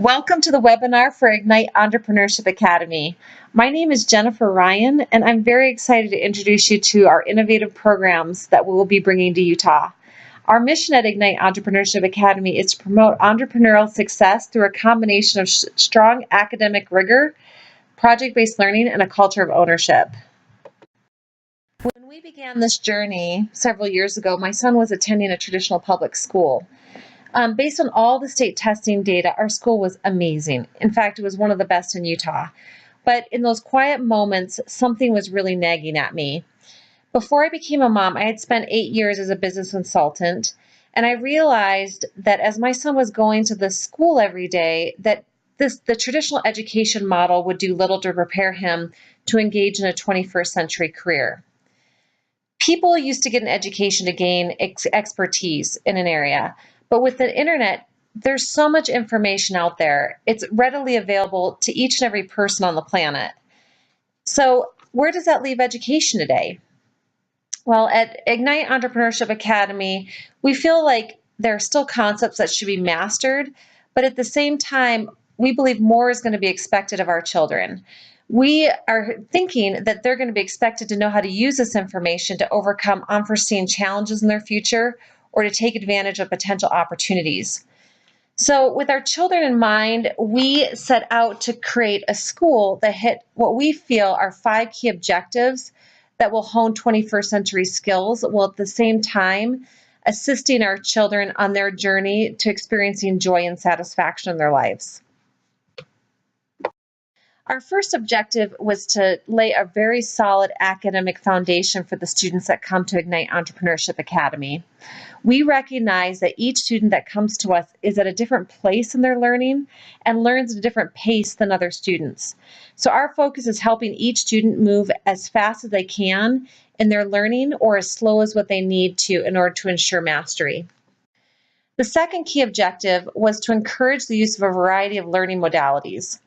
Welcome to the webinar for Ignite Entrepreneurship Academy. My name is Jennifer Ryan, and I'm very excited to introduce you to our innovative programs that we will be bringing to Utah. Our mission at Ignite Entrepreneurship Academy is to promote entrepreneurial success through a combination of strong academic rigor, project-based learning, and a culture of ownership. When we began this journey several years ago, my son was attending a traditional public school. Based on all the state testing data, our school was amazing. In fact, it was one of the best in Utah. But in those quiet moments, something was really nagging at me. Before I became a mom, I had spent 8 years as a business consultant, and I realized that as my son was going to the school every day, that the traditional education model would do little to prepare him to engage in a 21st century career. People used to get an education to gain expertise in an area. But with the internet, there's so much information out there. It's readily available to each and every person on the planet. So where does that leave education today? Well, at Ignite Entrepreneurship Academy, we feel like there are still concepts that should be mastered, but at the same time, we believe more is going to be expected of our children. We are thinking that they're going to be expected to know how to use this information to overcome unforeseen challenges in their future, or to take advantage of potential opportunities. So with our children in mind, we set out to create a school that hit what we feel are 5 key objectives that will hone 21st century skills, while at the same time assisting our children on their journey to experiencing joy and satisfaction in their lives. Our first objective was to lay a very solid academic foundation for the students that come to Ignite Entrepreneurship Academy. We recognize that each student that comes to us is at a different place in their learning and learns at a different pace than other students. So our focus is helping each student move as fast as they can in their learning, or as slow as what they need to in order to ensure mastery. The second key objective was to encourage the use of a variety of learning modalities.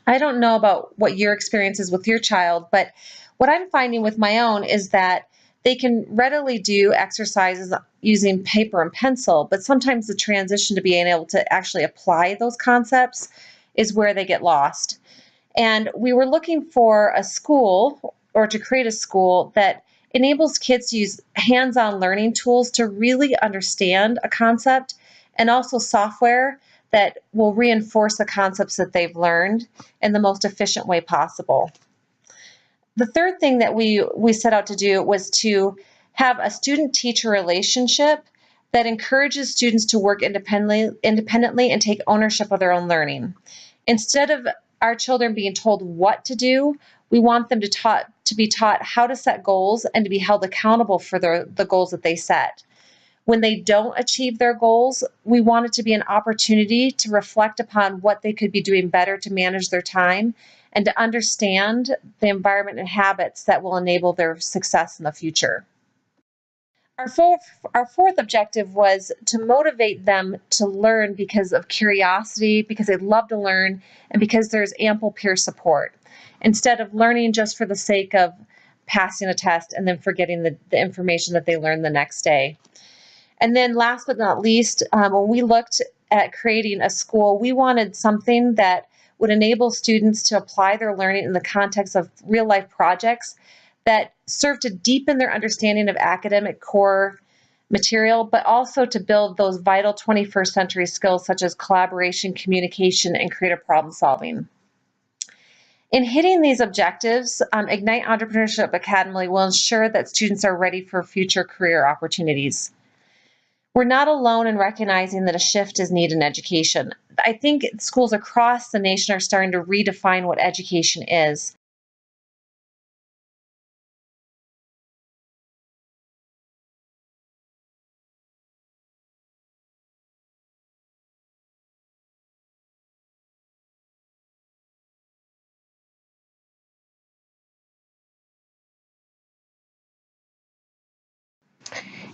I don't know about what your experience is with your child, but what I'm finding with my own is that they can readily do exercises using paper and pencil, but sometimes the transition to being able to actually apply those concepts is where they get lost. And we were looking for a school, or to create a school that enables kids to use hands-on learning tools to really understand a concept, and also software that will reinforce the concepts that they've learned in the most efficient way possible. The third thing that we set out to do was to have a student-teacher relationship that encourages students to work independently and take ownership of their own learning. Instead of our children being told what to do, we want them to be taught how to set goals and to be held accountable for the goals that they set. When they don't achieve their goals, we want it to be an opportunity to reflect upon what they could be doing better to manage their time and to understand the environment and habits that will enable their success in the future. Our fourth objective was to motivate them to learn because of curiosity, because they love to learn, and because there's ample peer support, instead of learning just for the sake of passing a test and then forgetting the information that they learned the next day. And then last but not least, when we looked at creating a school, we wanted something that would enable students to apply their learning in the context of real-life projects that serve to deepen their understanding of academic core material, but also to build those vital 21st century skills such as collaboration, communication, and creative problem solving. In hitting these objectives, Ignite Entrepreneurship Academy will ensure that students are ready for future career opportunities. We're not alone in recognizing that a shift is needed in education. I think schools across the nation are starting to redefine what education is.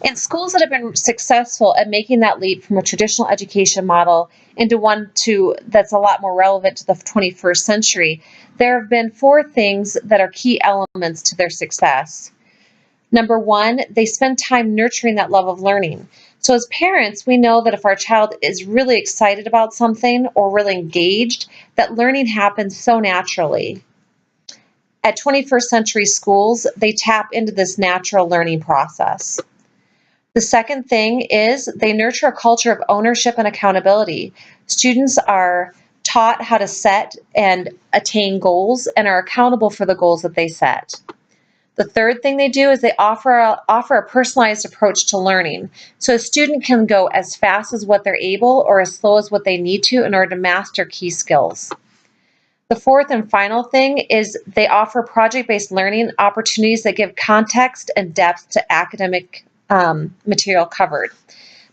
And schools that have been successful at making that leap from a traditional education model into one that's a lot more relevant to the 21st century, there have been 4 things that are key elements to their success. Number 1, they spend time nurturing that love of learning. So as parents, we know that if our child is really excited about something or really engaged, that learning happens so naturally. At 21st century schools, they tap into this natural learning process. The second thing is they nurture a culture of ownership and accountability. Students are taught how to set and attain goals and are accountable for the goals that they set. The third thing they do is they offer a personalized approach to learning. So a student can go as fast as what they're able or as slow as what they need to in order to master key skills. The fourth and final thing is they offer project-based learning opportunities that give context and depth to academic material covered.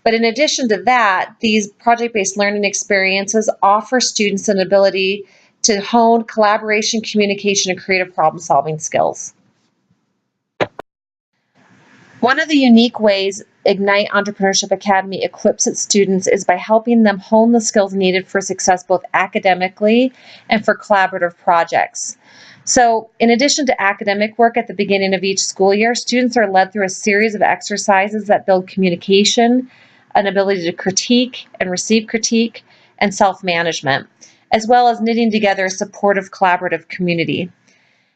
But in addition to that, these project-based learning experiences offer students an ability to hone collaboration, communication, and creative problem-solving skills. One of the unique ways Ignite Entrepreneurship Academy equips its students is by helping them hone the skills needed for success both academically and for collaborative projects. So, in addition to academic work at the beginning of each school year, students are led through a series of exercises that build communication, an ability to critique and receive critique, and self-management, as well as knitting together a supportive collaborative community.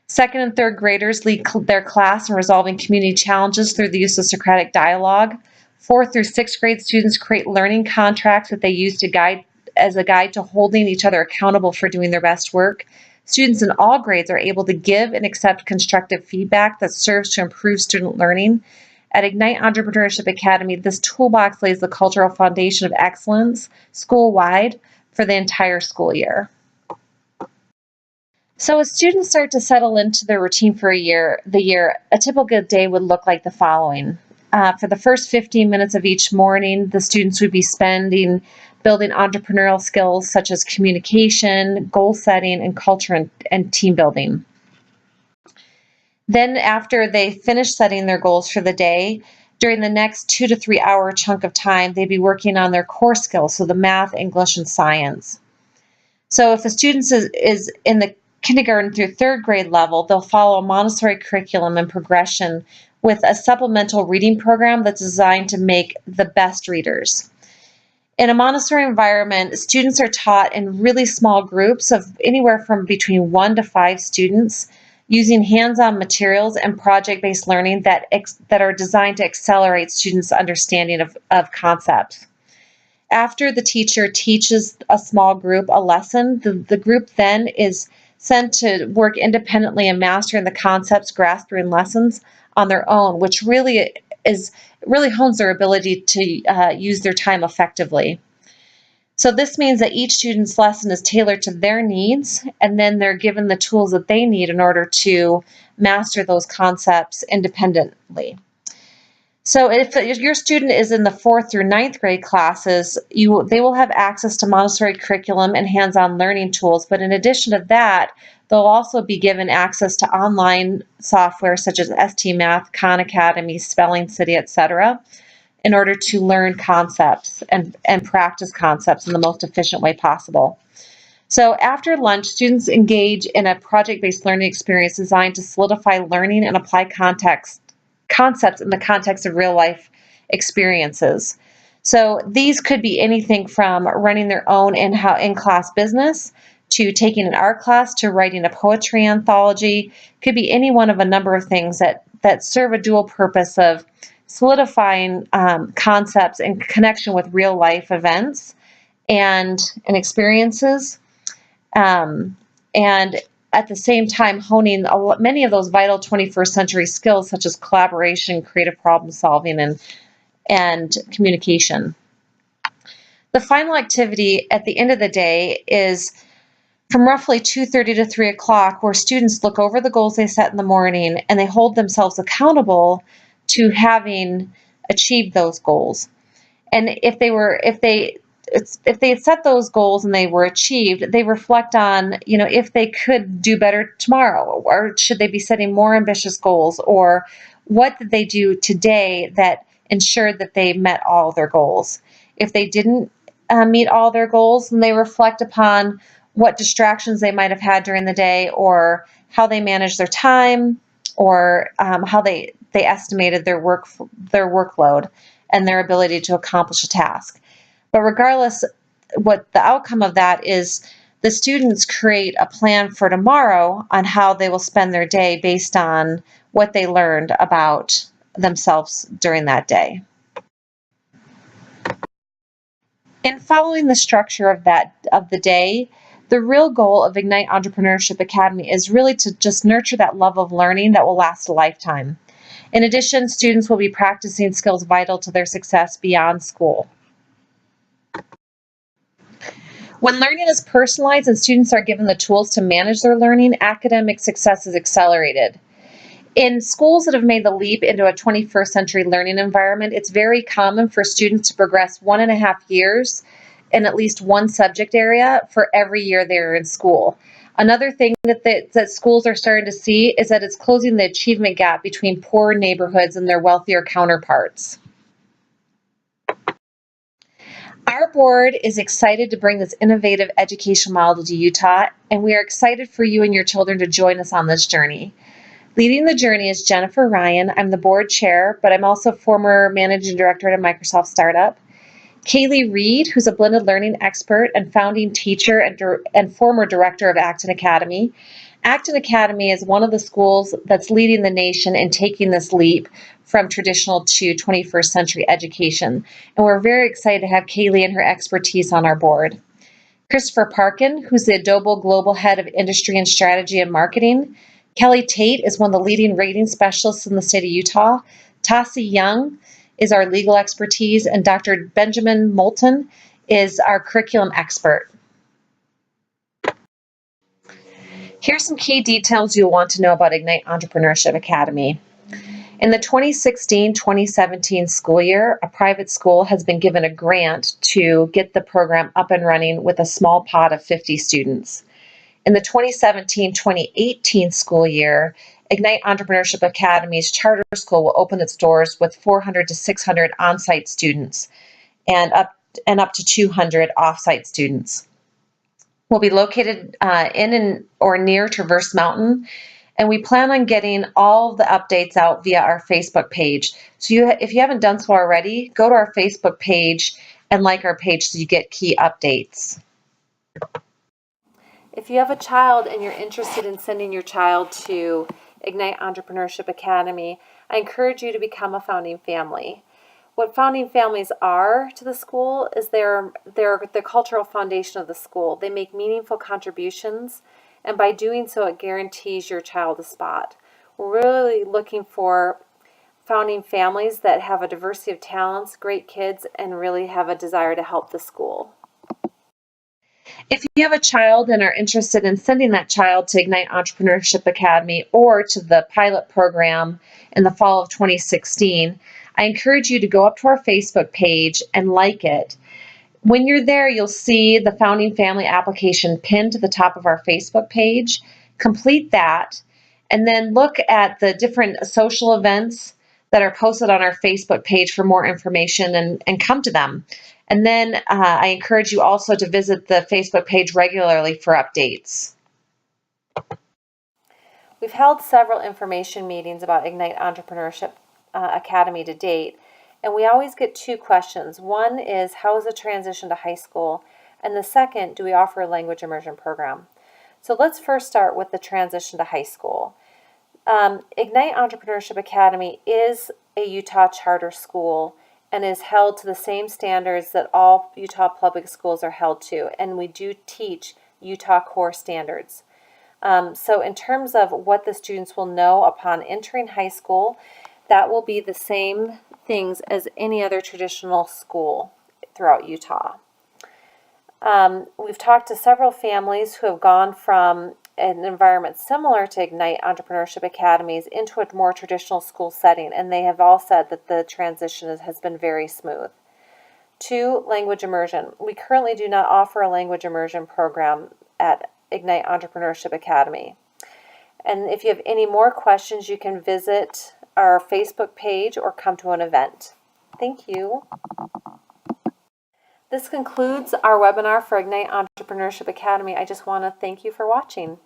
Second and third graders lead their class in resolving community challenges through the use of Socratic dialogue. Fourth through sixth grade students create learning contracts that they use to guide as a guide to holding each other accountable for doing their best work. Students in all grades are able to give and accept constructive feedback that serves to improve student learning. At Ignite Entrepreneurship Academy, this toolbox lays the cultural foundation of excellence school-wide for the entire school year. So as students start to settle into their routine for the year, a typical day would look like the following. For the first 15 minutes of each morning, the students would be spending building entrepreneurial skills such as communication, goal setting, and culture and team building. Then after they finish setting their goals for the day, during the next 2 to 3 hour chunk of time, they'd be working on their core skills, so the math, English, and science. So if a student is in the kindergarten through third grade level, they'll follow a Montessori curriculum and progression with a supplemental reading program that's designed to make the best readers. In a Montessori environment, students are taught in really small groups of anywhere from between 1 to 5 students using hands-on materials and project-based learning that are designed to accelerate students' understanding of concepts. After the teacher teaches a small group a lesson, the group then is sent to work independently in mastering the concepts grasped during lessons on their own, which really hones their ability to use their time effectively. So this means that each student's lesson is tailored to their needs, and then they're given the tools that they need in order to master those concepts independently. So if your student is in the 4th through 9th grade classes, they will have access to Montessori curriculum and hands-on learning tools, but in addition to that, they'll also be given access to online software such as ST Math, Khan Academy, Spelling City, etc., in order to learn concepts and practice concepts in the most efficient way possible. So after lunch, students engage in a project-based learning experience designed to solidify learning and apply concepts in the context of real life experiences. So these could be anything from running their own in-class business to taking an art class to writing a poetry anthology. Could be any one of a number of things that serve a dual purpose of solidifying concepts in connection with real life events and experiences, and at the same time honing many of those vital 21st century skills such as collaboration, creative problem solving, and communication. The final activity at the end of the day is from roughly 2:30 to 3 o'clock, where students look over the goals they set in the morning and they hold themselves accountable to having achieved those goals. And if they had set those goals and they were achieved, they reflect on, if they could do better tomorrow, or should they be setting more ambitious goals, or what did they do today that ensured that they met all of their goals. If they didn't meet all their goals, then they reflect upon what distractions they might have had during the day, or how they managed their time, or how they estimated their workload. and their ability to accomplish a task. But regardless, what the outcome of that is, the students create a plan for tomorrow on how they will spend their day based on what they learned about themselves during that day. In following the structure of the day, the real goal of Ignite Entrepreneurship Academy is really to just nurture that love of learning that will last a lifetime. In addition, students will be practicing skills vital to their success beyond school. When learning is personalized and students are given the tools to manage their learning, academic success is accelerated. In schools that have made the leap into a 21st century learning environment, it's very common for students to progress 1.5 years in at least one subject area for every year they're in school. Another thing that schools are starting to see is that it's closing the achievement gap between poor neighborhoods and their wealthier counterparts. Our board is excited to bring this innovative education model to Utah, and we are excited for you and your children to join us on this journey. Leading the journey is Jennifer Ryan. I'm the board chair, but I'm also former managing director at a Microsoft startup. Kaylee Reed, who's a blended learning expert and founding teacher and former director of Acton Academy. Acton Academy is one of the schools that's leading the nation in taking this leap from traditional to 21st century education. And we're very excited to have Kaylee and her expertise on our board. Christopher Parkin, who's the Adobe Global Head of Industry and Strategy and Marketing. Kelly Tate is one of the leading rating specialists in the state of Utah. Tassie Young is our legal expertise, and Dr. Benjamin Moulton is our curriculum expert. Here's some key details you'll want to know about Ignite Entrepreneurship Academy. In the 2016-2017 school year, a private school has been given a grant to get the program up and running with a small pot of 50 students. In the 2017-2018 school year, Ignite Entrepreneurship Academy's charter school will open its doors with 400 to 600 on-site students and up to 200 off-site students. We'll be located in or near Traverse Mountain, and we plan on getting all the updates out via our Facebook page. So if you haven't done so already, go to our Facebook page and like our page so you get key updates. If you have a child and you're interested in sending your child to Ignite Entrepreneurship Academy, I encourage you to become a founding family. What founding families are to the school is they're the cultural foundation of the school. They make meaningful contributions, and by doing so, it guarantees your child a spot. We're really looking for founding families that have a diversity of talents, great kids, and really have a desire to help the school. If you have a child and are interested in sending that child to Ignite Entrepreneurship Academy or to the pilot program in the fall of 2016, I encourage you to go up to our Facebook page and like it. When you're there, you'll see the Founding Family application pinned to the top of our Facebook page. Complete that, and then look at the different social events that are posted on our Facebook page for more information and come to them. And then I encourage you also to visit the Facebook page regularly for updates. We've held several information meetings about Ignite Entrepreneurship Academy to date, and we always get two questions. One is, how is the transition to high school? And the second, do we offer a language immersion program? So let's first start with the transition to high school. Ignite Entrepreneurship Academy is a Utah charter school and is held to the same standards that all Utah public schools are held to, and we do teach Utah core standards. So in terms of what the students will know upon entering high school, that will be the same things as any other traditional school throughout Utah. We've talked to several families who have gone from an environment similar to Ignite Entrepreneurship Academies into a more traditional school setting, and they have all said that the transition has been very smooth. 2, language immersion. We currently do not offer a language immersion program at Ignite Entrepreneurship Academy. And if you have any more questions, you can visit our Facebook page or come to an event. Thank you. This concludes our webinar for Ignite Entrepreneurship Academy. I just want to thank you for watching.